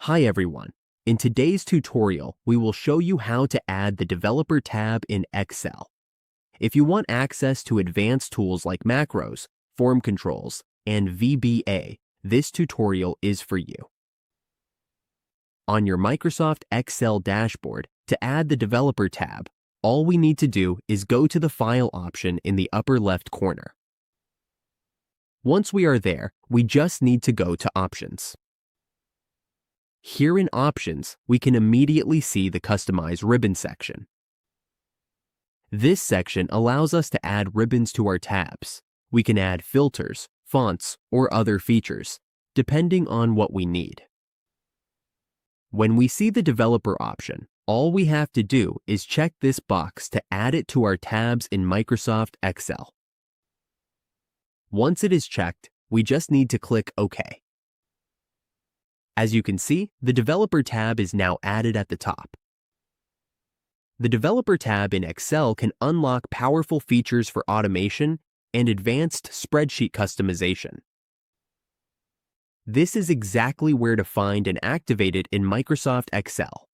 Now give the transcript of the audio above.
Hi everyone. In today's tutorial, we will show you how to add the Developer tab in Excel. If you want access to advanced tools like macros, form controls, and VBA, this tutorial is for you. On your Microsoft Excel dashboard, to add the Developer tab, all we need to do is go to the File option in the upper left corner. Once we are there, we just need to go to Options. Here in Options, we can immediately see the Customize Ribbon section. This section allows us to add ribbons to our tabs. We can add filters, fonts, or other features, depending on what we need. When we see the Developer option, all we have to do is check this box to add it to our tabs in Microsoft Excel. Once it is checked, we just need to click OK. As you can see, the Developer tab is now added at the top. The Developer tab in Excel can unlock powerful features for automation and advanced spreadsheet customization. This is exactly where to find and activate it in Microsoft Excel.